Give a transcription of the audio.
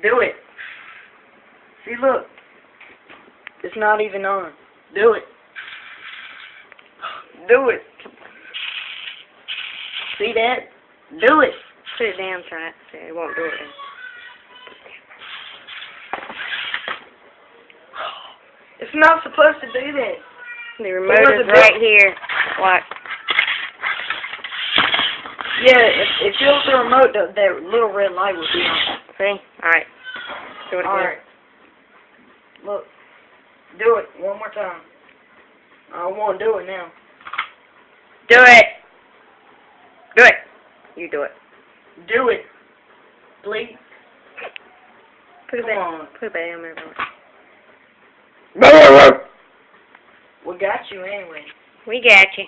Do it. See, look. It's not even on. Do it. Do it. See that? Do it. Put it down, try it. See, it won't do it then. It's not supposed to do that. The remote is right here. Watch. Yeah, if it was the remote, that little red light would be on. See? Alright. Do it again. Alright. Look. Do it one more time. I won't do it now. Do it! Do it! You do it. Do it. Please. Put it Come back. on. Put it back on there. We got you anyway. We got you.